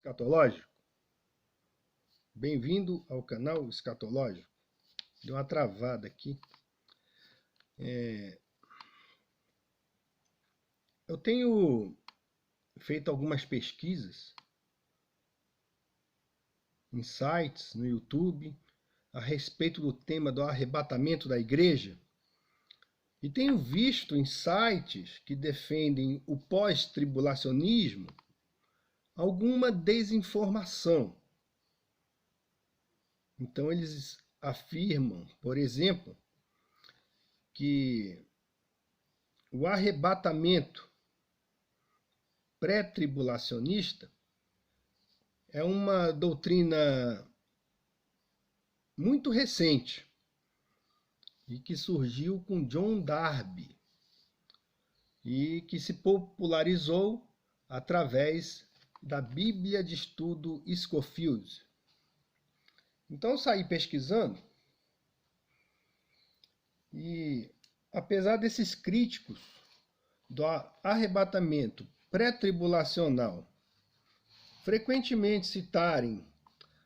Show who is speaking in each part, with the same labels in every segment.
Speaker 1: Escatológico. Bem-vindo ao canal Escatológico. Deu uma travada aqui. Eu tenho feito algumas pesquisas em sites, no YouTube, a respeito do tema do arrebatamento da igreja. E tenho visto em sites que defendem o pós-tribulacionismo alguma desinformação. Então eles afirmam, por exemplo, que o arrebatamento pré-tribulacionista é uma doutrina muito recente e que surgiu com John Darby e que se popularizou através da Bíblia de Estudo Scofield. Então eu saí pesquisando e, apesar desses críticos do arrebatamento pré-tribulacional frequentemente citarem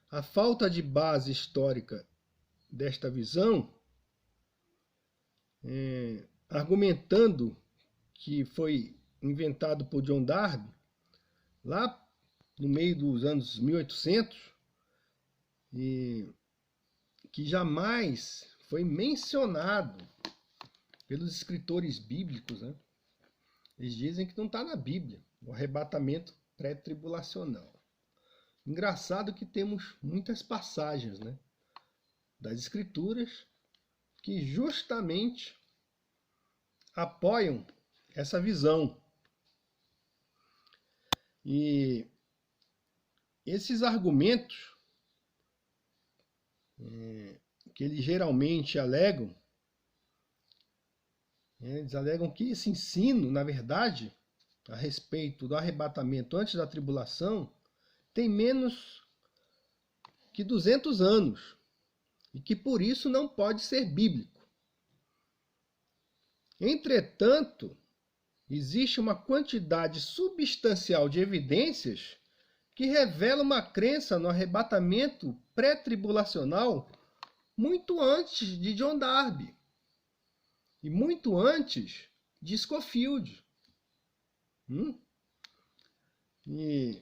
Speaker 1: a falta de base histórica desta visão, argumentando que foi inventado por John Darby lá no meio dos anos 1800 e que jamais foi mencionado pelos escritores bíblicos, né? Eles dizem que não está na Bíblia, o arrebatamento pré-tribulacional. Engraçado que temos muitas passagens, né, das escrituras que justamente apoiam essa visão. E esses argumentos que eles geralmente alegam, eles alegam que esse ensino, na verdade, a respeito do arrebatamento antes da tribulação, tem menos que 200 anos e que por isso não pode ser bíblico. Entretanto, existe uma quantidade substancial de evidências que revela uma crença no arrebatamento pré-tribulacional muito antes de John Darby e muito antes de Scofield. E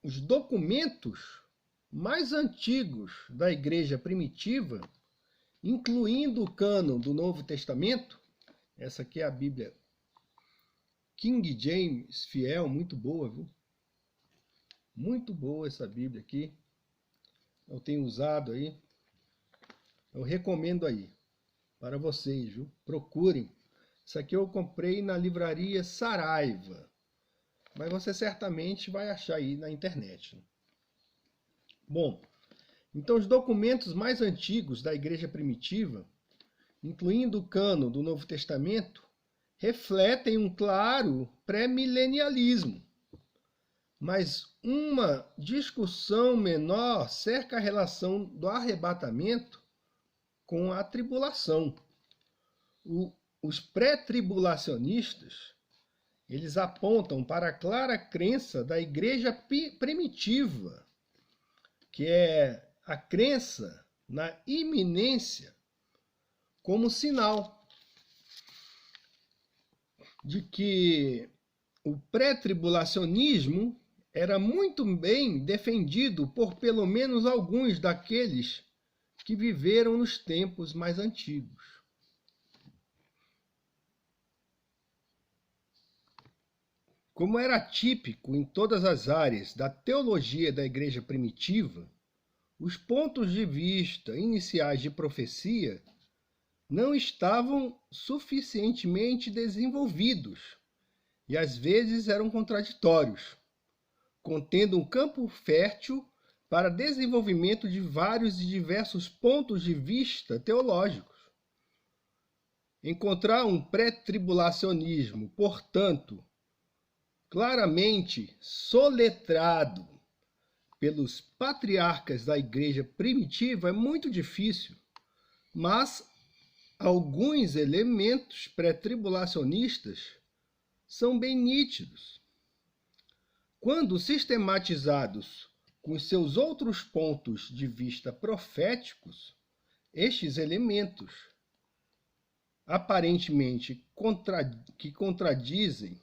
Speaker 1: os documentos mais antigos da igreja primitiva, incluindo o cânon do Novo Testamento, essa aqui é a Bíblia King James Fiel, muito boa, viu? Muito boa essa Bíblia aqui. Eu tenho usado aí. Eu recomendo aí para vocês, viu? Procurem. Isso aqui eu comprei na livraria Saraiva. Mas você certamente vai achar aí na internet. Né? Bom, então os documentos mais antigos da igreja primitiva, incluindo o cânon do Novo Testamento, refletem um claro pré-milenialismo. Mas uma discussão menor cerca a relação do arrebatamento com a tribulação. Os pré-tribulacionistas, eles apontam para a clara crença da igreja primitiva, que é a crença na iminência como sinal de que o pré-tribulacionismo era muito bem defendido por pelo menos alguns daqueles que viveram nos tempos mais antigos. Como era típico em todas as áreas da teologia da igreja primitiva, os pontos de vista iniciais de profecia não estavam suficientemente desenvolvidos e às vezes eram contraditórios, contendo um campo fértil para desenvolvimento de vários e diversos pontos de vista teológicos. Encontrar um pré-tribulacionismo, portanto, claramente soletrado pelos patriarcas da igreja primitiva é muito difícil, mas alguns elementos pré-tribulacionistas são bem nítidos. quando sistematizados com os seus outros pontos de vista proféticos, estes elementos aparentemente que contradizem,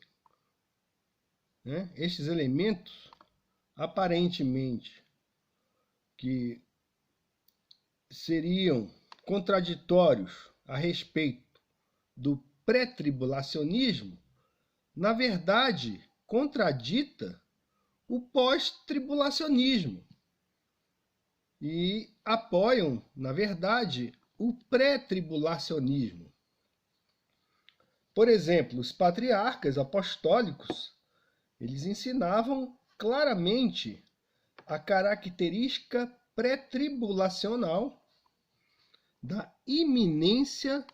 Speaker 1: né? Estes elementos aparentemente que seriam contraditórios a respeito do pré-tribulacionismo, na verdade, contradita o pós-tribulacionismo e apoiam, na verdade, o pré-tribulacionismo. Por exemplo, os patriarcas apostólicos, eles ensinavam claramente a característica pré-tribulacional da iminência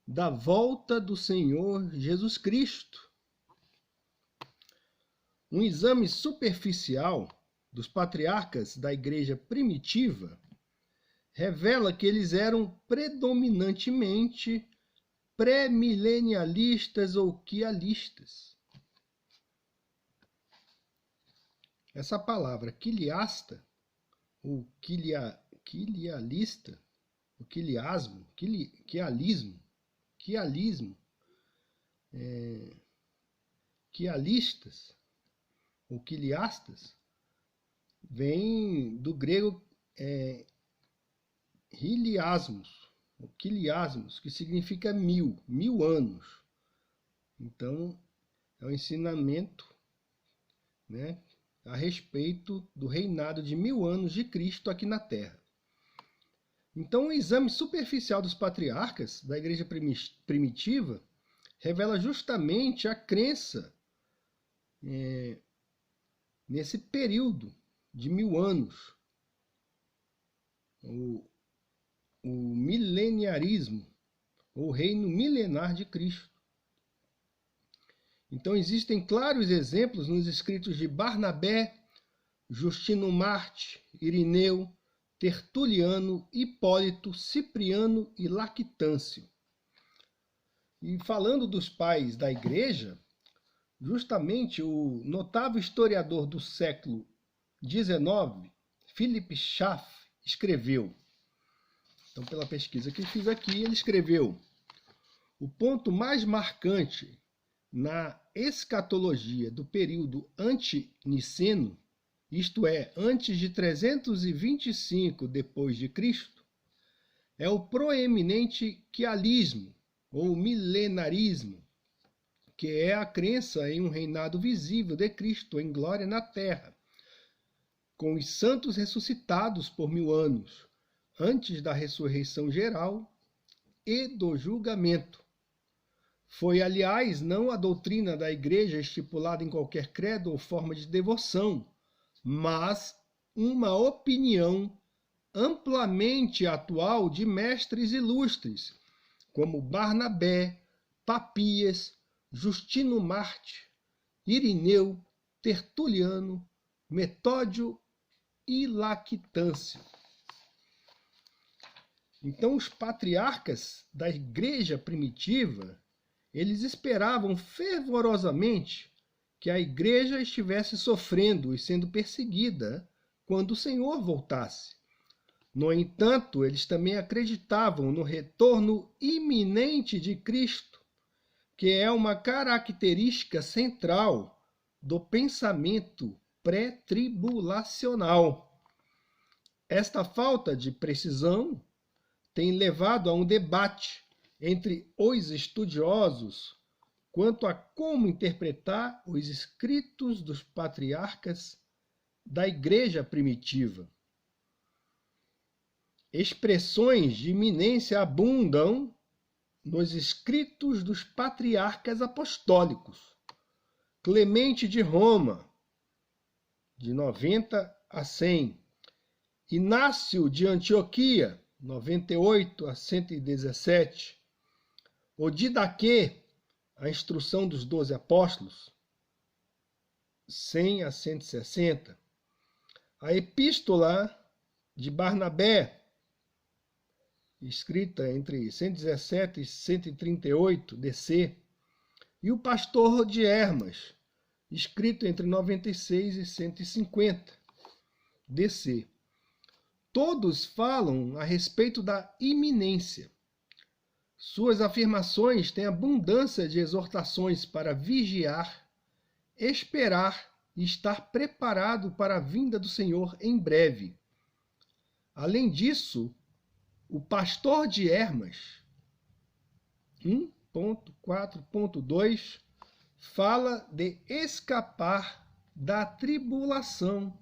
Speaker 1: da volta do Senhor Jesus Cristo. Um exame superficial dos patriarcas da igreja primitiva revela que eles eram predominantemente pré-milenialistas ou quialistas. Essa palavra quiliasta, ou quilialista, o quiliasmo, quialistas, ou quiliastas, vem do grego quiliasmos, que significa mil anos. Então, é um ensinamento, né, a respeito do reinado de 1000 anos de Cristo aqui na Terra. Então, o exame superficial dos patriarcas da igreja primitiva revela justamente a crença nesse período de 1000 anos, o mileniarismo, ou reino milenar de Cristo. Então existem claros exemplos nos escritos de Barnabé, Justino Marte, Irineu, Tertuliano, Hipólito, Cipriano e Lactâncio. E falando dos pais da igreja, justamente o notável historiador do século XIX, Philip Schaff, escreveu. Então, pela pesquisa que eu fiz aqui, ele escreveu: o ponto mais marcante na escatologia do período anti-niceno, isto é, antes de 325 depois de Cristo, é o proeminente quialismo, ou milenarismo, que é a crença em um reinado visível de Cristo em glória na terra, com os santos ressuscitados por 1000 anos, antes da ressurreição geral e do julgamento. Foi, aliás, não a doutrina da igreja estipulada em qualquer credo ou forma de devoção, mas uma opinião amplamente atual de mestres ilustres, como Barnabé, Papias, Justino Marte, Irineu, Tertuliano, Metódio e Lactâncio. Então, os patriarcas da igreja primitiva, eles esperavam fervorosamente que a igreja estivesse sofrendo e sendo perseguida quando o Senhor voltasse. No entanto, eles também acreditavam no retorno iminente de Cristo, que é uma característica central do pensamento pré-tribulacional. Esta falta de precisão tem levado a um debate entre os estudiosos quanto a como interpretar os escritos dos patriarcas da igreja primitiva. Expressões de iminência abundam nos escritos dos patriarcas apostólicos. Clemente de Roma, de 90 a 100. Inácio de Antioquia, 98 a 117. O Didaquê, a instrução dos 12 apóstolos, 100 a 160. A Epístola de Barnabé, escrita entre 117 e 138 DC, e o Pastor de Hermas, escrito entre 96 e 150 DC. Todos falam a respeito da iminência. Suas afirmações têm abundância de exortações para vigiar, esperar e estar preparado para a vinda do Senhor em breve. Além disso, o pastor de Hermas, 1.4.2, fala de escapar da tribulação.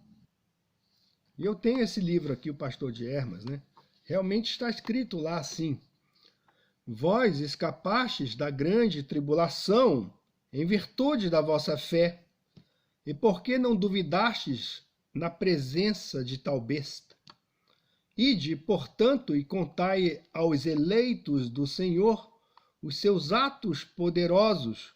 Speaker 1: E eu tenho esse livro aqui, o Pastor de Hermas, né? Realmente está escrito lá assim: vós escapastes da grande tribulação em virtude da vossa fé, e porque não duvidastes na presença de tal besta? Ide, portanto, e contai aos eleitos do Senhor os seus atos poderosos,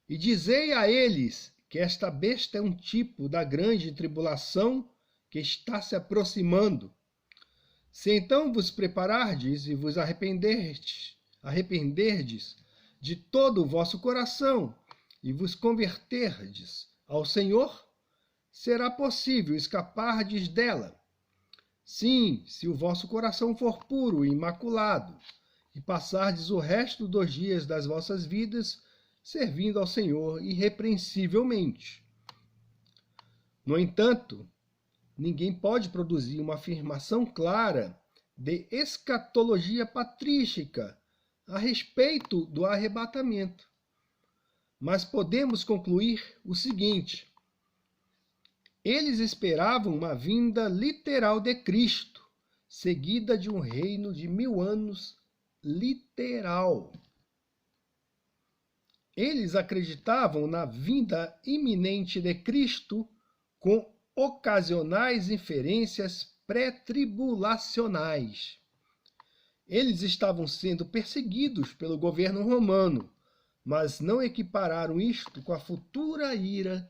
Speaker 1: e dizei a eles que esta besta é um tipo da grande tribulação que está se aproximando. Se então vos preparardes e vos arrependerdes de todo o vosso coração e vos converterdes ao Senhor, será possível escapardes dela. Sim, se o vosso coração for puro e imaculado, e passardes o resto dos dias das vossas vidas servindo ao Senhor irrepreensivelmente. No entanto, ninguém pode produzir uma afirmação clara de escatologia patrística a respeito do arrebatamento. Mas podemos concluir o seguinte: eles esperavam uma vinda literal de Cristo, seguida de um reino de 1000 anos literal. Eles acreditavam na vinda iminente de Cristo com ocasionais inferências pré-tribulacionais. Eles estavam sendo perseguidos pelo governo romano, mas não equipararam isto com a futura ira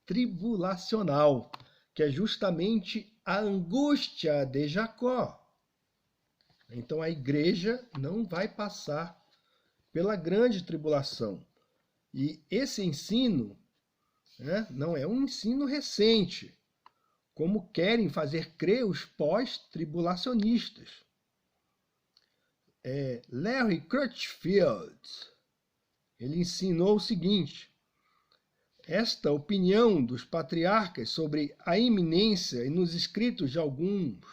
Speaker 1: tribulacional, que é justamente a angústia de Jacó. Então a igreja não vai passar pela grande tribulação. E esse ensino, né, não é um ensino recente, como querem fazer crer os pós-tribulacionistas. Larry Crutchfield, ele ensinou o seguinte: esta opinião dos patriarcas sobre a iminência e nos escritos de algumas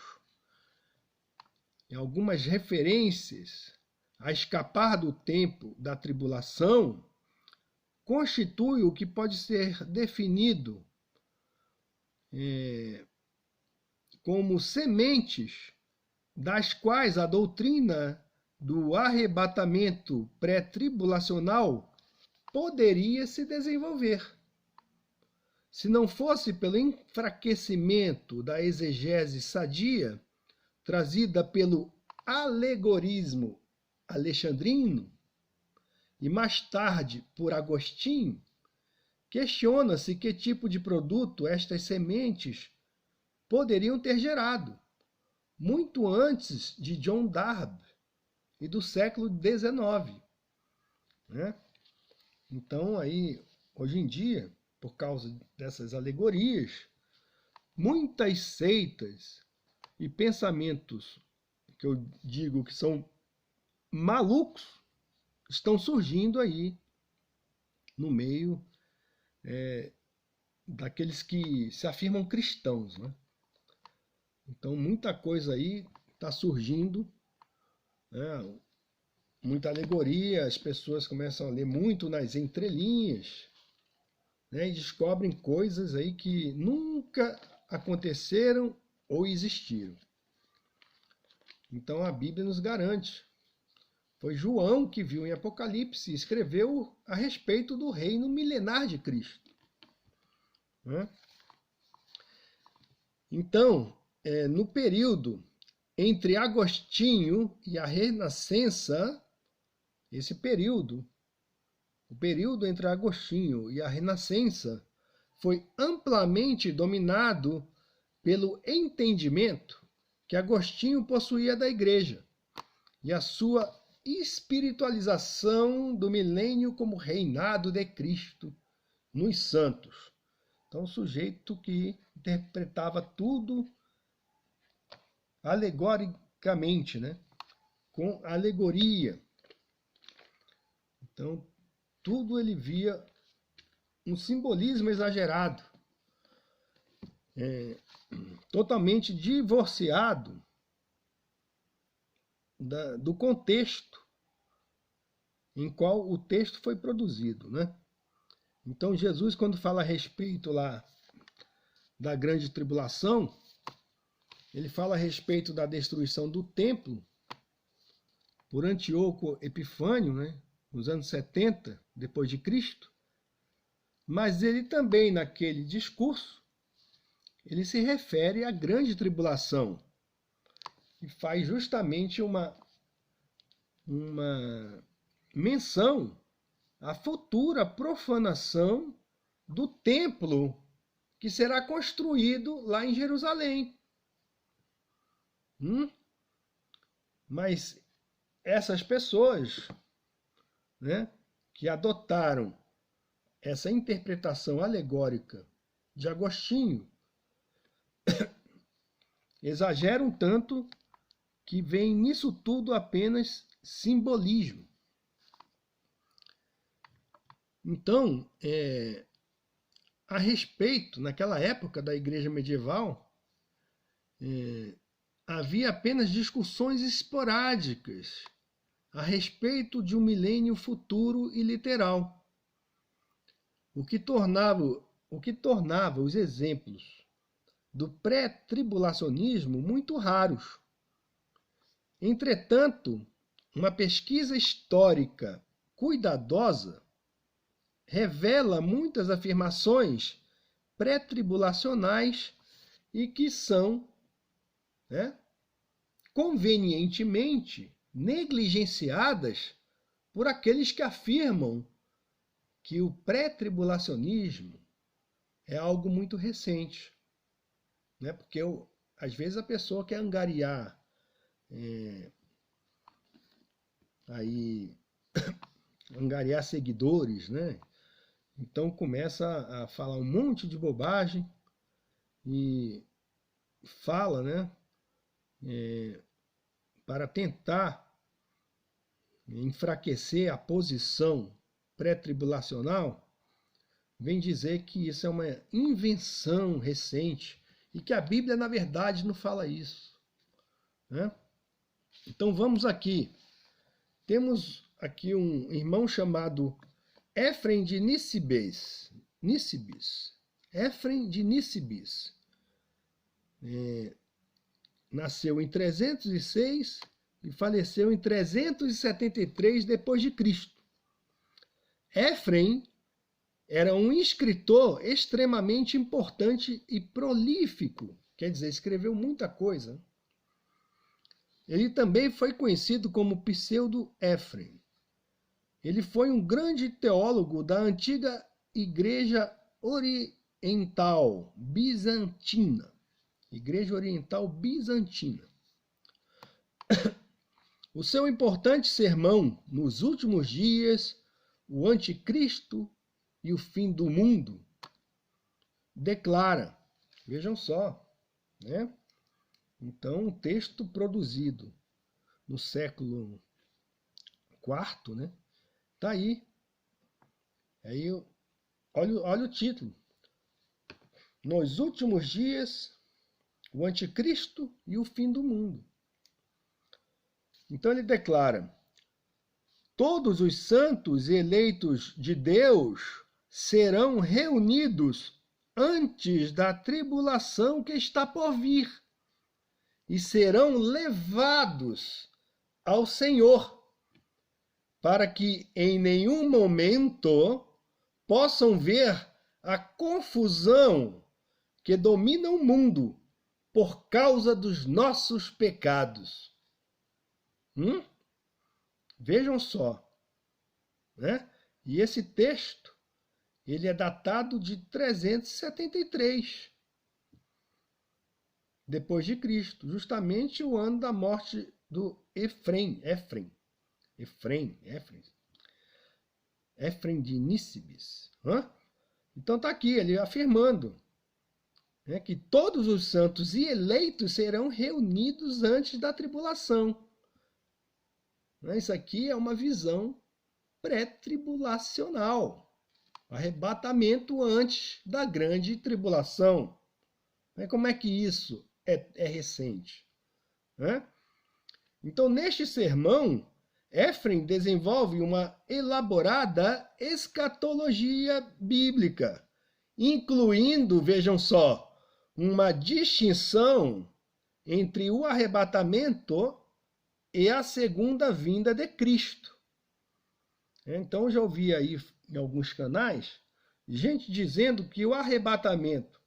Speaker 1: referências a escapar do tempo da tribulação constitui o que pode ser definido como sementes das quais a doutrina do arrebatamento pré-tribulacional poderia se desenvolver. Se não fosse pelo enfraquecimento da exegese sadia, trazida pelo alegorismo alexandrino, e mais tarde por Agostinho, questiona-se que tipo de produto estas sementes poderiam ter gerado, muito antes de John Darby e do século XIX. Né? Então, aí, hoje em dia, por causa dessas alegorias, muitas seitas e pensamentos que eu digo que são malucos estão surgindo aí no meio daqueles que se afirmam cristãos, né? Então, muita coisa aí está surgindo, né? Muita alegoria, as pessoas começam a ler muito nas entrelinhas, né? E descobrem coisas aí que nunca aconteceram ou existiram. Então, a Bíblia nos garante. Foi João que viu em Apocalipse e escreveu a respeito do reino milenar de Cristo. Né? Então, no período entre Agostinho e a Renascença, esse período, o período entre Agostinho e a Renascença, foi amplamente dominado pelo entendimento que Agostinho possuía da Igreja e a sua espiritualização do milênio como reinado de Cristo nos santos. Então, um sujeito que interpretava tudo alegoricamente, né? Com alegoria. Então, tudo ele via um simbolismo exagerado, totalmente divorciado do contexto em qual o texto foi produzido, né? Então, Jesus, quando fala a respeito lá da grande tribulação, ele fala a respeito da destruição do templo por Antíoco Epifânio, né? Nos anos 70 depois de Cristo. Mas ele também, naquele discurso, ele se refere à grande tribulação e faz justamente uma menção à futura profanação do templo que será construído lá em Jerusalém. Mas essas pessoas, né, que adotaram essa interpretação alegórica de Agostinho, exageram tanto que vem nisso tudo apenas simbolismo. Então, a respeito, naquela época da igreja medieval, havia apenas discussões esporádicas a respeito de um milênio futuro e literal, o que tornava os exemplos do pré-tribulacionismo muito raros. Entretanto, uma pesquisa histórica cuidadosa revela muitas afirmações pré-tribulacionais e que são, né, convenientemente negligenciadas por aqueles que afirmam que o pré-tribulacionismo é algo muito recente, né? Porque às vezes a pessoa quer angariar angariar seguidores, né? Então começa a falar um monte de bobagem e fala, né, para tentar enfraquecer a posição pré-tribulacional, vem dizer que isso é uma invenção recente e que a Bíblia, na verdade, não fala isso, né? Então vamos aqui. Temos aqui um irmão chamado Éfrem de Nisibis. Éfrem de Nisibis. Nasceu em 306 e faleceu em 373 depois de Cristo. Éfrem era um escritor extremamente importante e prolífico, quer dizer, escreveu muita coisa. Ele também foi conhecido como Pseudo-Éfrem. Ele foi um grande teólogo da antiga Igreja Oriental Bizantina. Igreja Oriental Bizantina. O seu importante sermão, Nos Últimos Dias, o Anticristo e o Fim do Mundo, declara, vejam só, né? Então, um texto produzido no século IV, né? Está aí. Aí, olha o título. Nos Últimos Dias, o Anticristo e o Fim do Mundo. Então ele declara: todos os santos eleitos de Deus serão reunidos antes da tribulação que está por vir e serão levados ao Senhor, para que em nenhum momento possam ver a confusão que domina o mundo por causa dos nossos pecados. Vejam só, né? E esse texto, ele é datado de 373 depois de Cristo, justamente o ano da morte do Éfrem de Nisibis. Então está aqui, ele afirmando, né, que todos os santos e eleitos serão reunidos antes da tribulação. Isso aqui é uma visão pré-tribulacional. Arrebatamento antes da grande tribulação. Como é que isso é recente? Então, neste sermão, Éfrem desenvolve uma elaborada escatologia bíblica, incluindo, vejam só, uma distinção entre o arrebatamento e a segunda vinda de Cristo. Então, já ouvi aí em alguns canais gente dizendo que o arrebatamento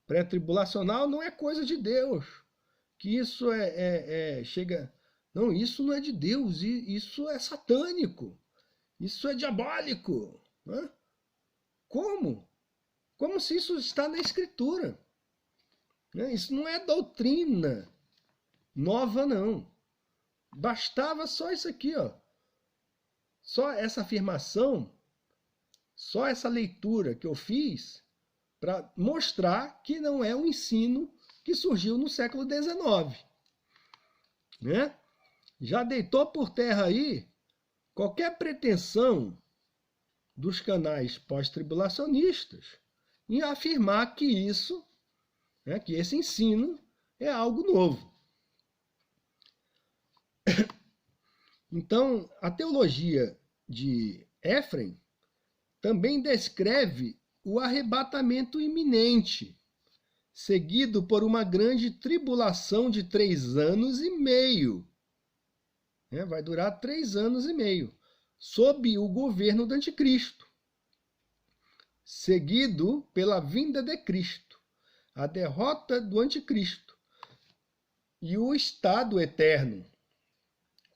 Speaker 1: pré-tribulacional não é coisa de Deus, que isso chega... Não, isso não é de Deus, isso é satânico, isso é diabólico. Como? Como se isso está na Escritura. Isso não é doutrina nova, não. Bastava só isso aqui, ó. Só essa afirmação, só essa leitura que eu fiz para mostrar que não é um ensino que surgiu no século XIX. Já deitou por terra aí qualquer pretensão dos canais pós-tribulacionistas em afirmar que isso, que esse ensino é algo novo. Então, a teologia de Éfrem também descreve o arrebatamento iminente, seguido por uma grande tribulação de 3 anos e meio. Vai durar 3 anos e meio, sob o governo do Anticristo, seguido pela vinda de Cristo, a derrota do Anticristo e o estado eterno.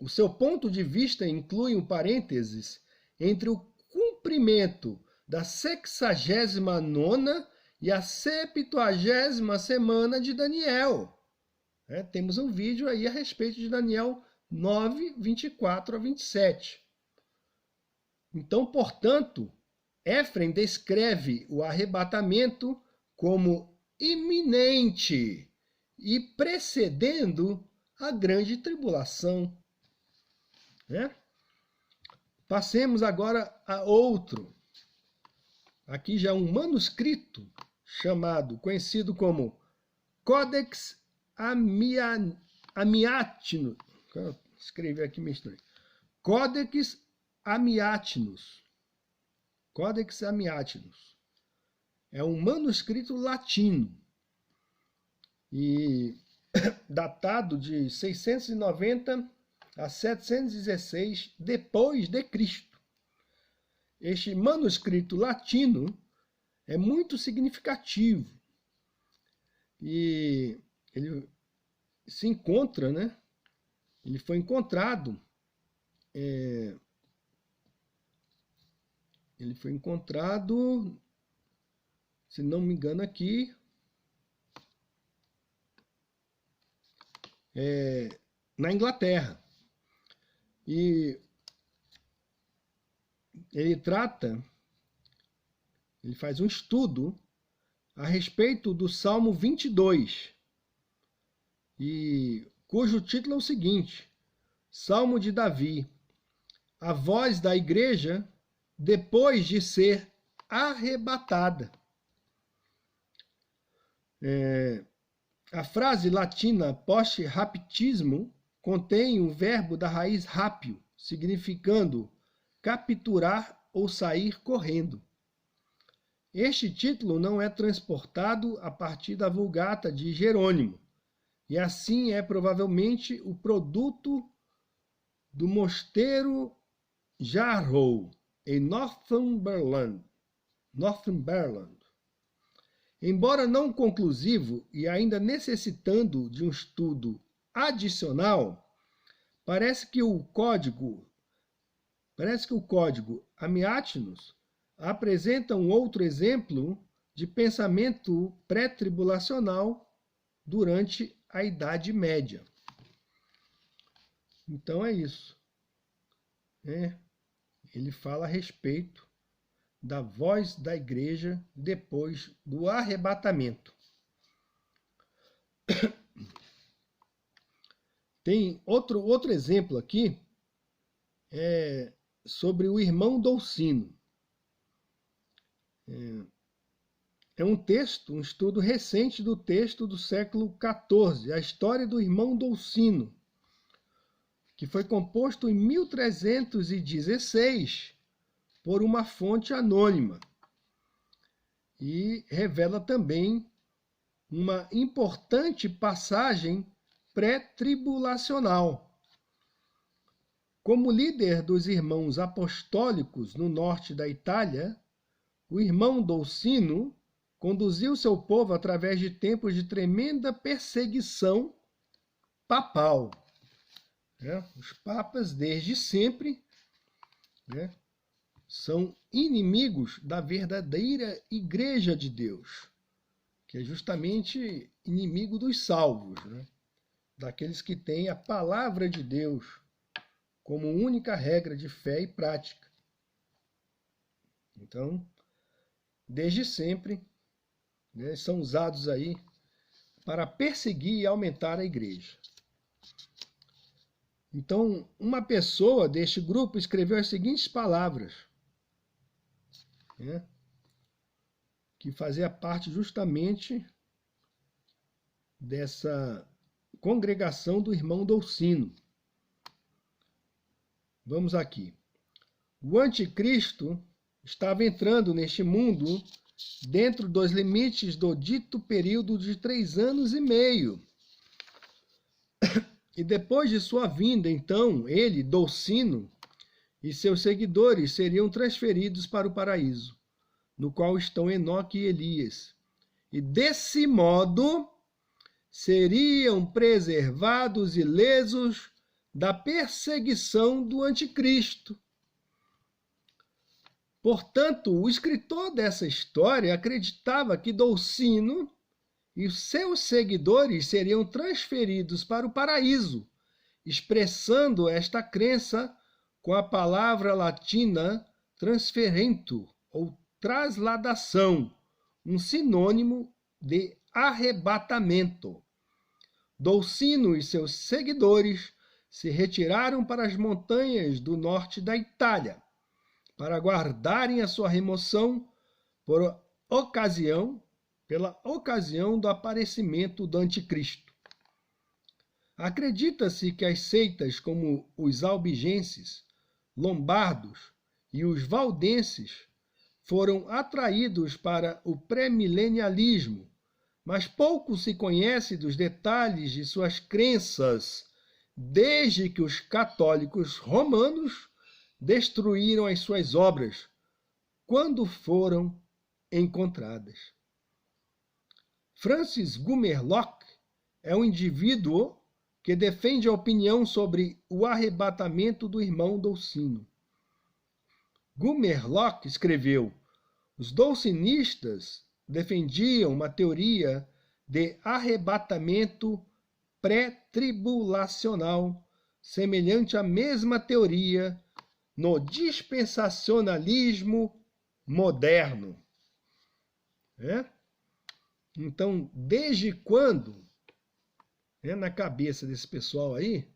Speaker 1: O seu ponto de vista inclui um parênteses entre o cumprimento da 69ª e a 70ª semana de Daniel. Temos um vídeo aí a respeito de Daniel 9, 24 a 27. Então, portanto, Éfrem descreve o arrebatamento como iminente e precedendo a grande tribulação. Passemos agora a outro. Aqui já um manuscrito conhecido como Codex Amiatinus. Escrevi aqui meio estranho. Codex Amiatinus. Codex Amiatinus. É um manuscrito latino e datado de 690 a 716 depois de Cristo. Este manuscrito latino é muito significativo e ele se encontra, ele foi encontrado, se não me engano aqui, na Inglaterra. E ele faz um estudo a respeito do Salmo 22, cujo título é o seguinte: Salmo de Davi, a voz da igreja depois de ser arrebatada. A frase latina post-raptismo contém um verbo da raiz rápio, significando capturar ou sair correndo. Este título não é transportado a partir da Vulgata de Jerônimo, e assim é provavelmente o produto do mosteiro Jarrow, em Northumberland. Embora não conclusivo e ainda necessitando de um estudo adicional, parece que o código Amiatinus apresenta um outro exemplo de pensamento pré-tribulacional durante a Idade Média. Então é isso. Ele fala a respeito da voz da igreja depois do arrebatamento. Tem outro exemplo aqui, sobre o irmão Dolcino. É um texto, um estudo recente do texto do século XIV, a história do irmão Dolcino, que foi composto em 1316 por uma fonte anônima e revela também uma importante passagem pré-tribulacional. Como líder dos irmãos apostólicos no norte da Itália, o irmão Dolcino conduziu seu povo através de tempos de tremenda perseguição papal. Os papas, desde sempre, são inimigos da verdadeira Igreja de Deus, que é justamente inimigo dos salvos, daqueles que têm a palavra de Deus como única regra de fé e prática. Então, desde sempre, são usados aí para perseguir e aumentar a igreja. Então, uma pessoa deste grupo escreveu as seguintes palavras, que fazia parte justamente dessa congregação do irmão Dolcino. Vamos aqui. O anticristo estava entrando neste mundo dentro dos limites do dito período de 3 anos e meio. E depois de sua vinda, então, ele, Dolcino, e seus seguidores seriam transferidos para o paraíso, no qual estão Enoque e Elias. E desse modo seriam preservados ilesos da perseguição do anticristo. Portanto, o escritor dessa história acreditava que Dolcino e seus seguidores seriam transferidos para o paraíso, expressando esta crença com a palavra latina transferento, ou trasladação, um sinônimo de arrebatamento. Dolcino e seus seguidores se retiraram para as montanhas do norte da Itália, para aguardarem a sua remoção pela ocasião do aparecimento do anticristo. Acredita-se que as seitas como os albigenses, lombardos e os valdenses foram atraídos para o pré-milenialismo, mas pouco se conhece dos detalhes de suas crenças, desde que os católicos romanos destruíram as suas obras, quando foram encontradas. Francis Gumerlock é um indivíduo que defende a opinião sobre o arrebatamento do irmão Dolcino. Gumerlock escreveu: os dolcinistas defendiam uma teoria de arrebatamento pré-tribulacional, semelhante à mesma teoria no dispensacionalismo moderno. Então, desde quando, na cabeça desse pessoal aí,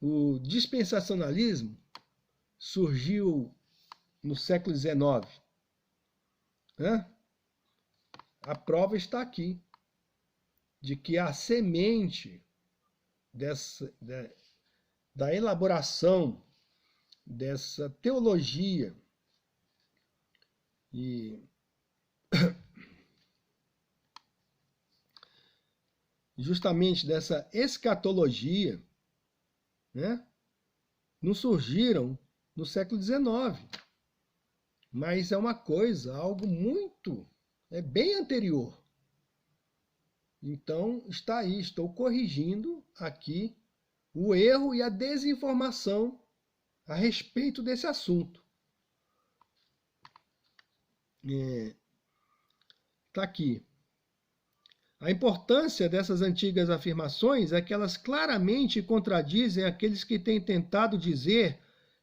Speaker 1: o dispensacionalismo surgiu no século XIX? A prova está aqui, de que a semente da elaboração dessa teologia e justamente dessa escatologia, não surgiram no século XIX. Mas é uma coisa, algo bem anterior. Então, está aí, estou corrigindo aqui o erro e a desinformação a respeito desse assunto. Está aqui. A importância dessas antigas afirmações é que elas claramente contradizem aqueles que têm tentado dizer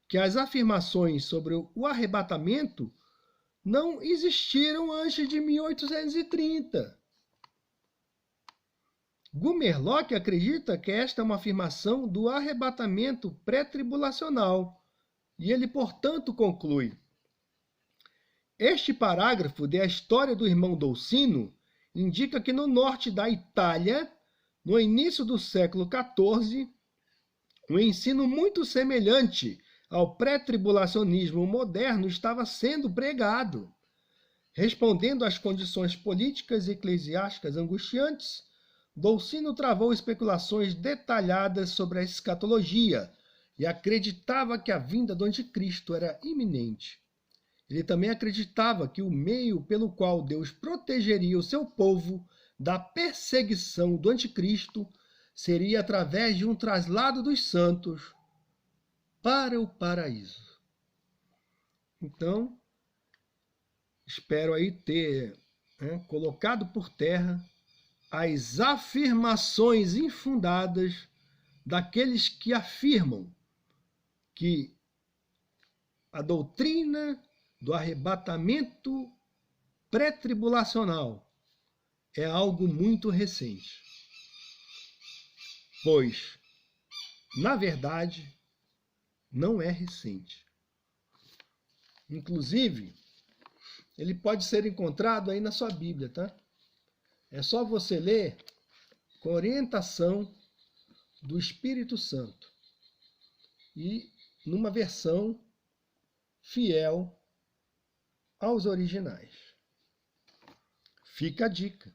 Speaker 1: que as afirmações sobre o arrebatamento não existiram antes de 1830. Gumerlock acredita que esta é uma afirmação do arrebatamento pré-tribulacional, e ele, portanto, conclui: este parágrafo de A História do Irmão Dolcino indica que no norte da Itália, no início do século XIV, um ensino muito semelhante ao pré-tribulacionismo moderno estava sendo pregado. Respondendo às condições políticas e eclesiásticas angustiantes, Dolcino travou especulações detalhadas sobre a escatologia e acreditava que a vinda do anticristo era iminente. Ele também acreditava que o meio pelo qual Deus protegeria o seu povo da perseguição do anticristo seria através de um traslado dos santos para o paraíso. Então, espero aí ter colocado por terra as afirmações infundadas daqueles que afirmam que a doutrina do arrebatamento pré-tribulacional é algo muito recente. Pois, na verdade, não é recente. Inclusive, ele pode ser encontrado aí na sua Bíblia, tá? É só você ler com orientação do Espírito Santo e numa versão fiel aos originais. Fica a dica.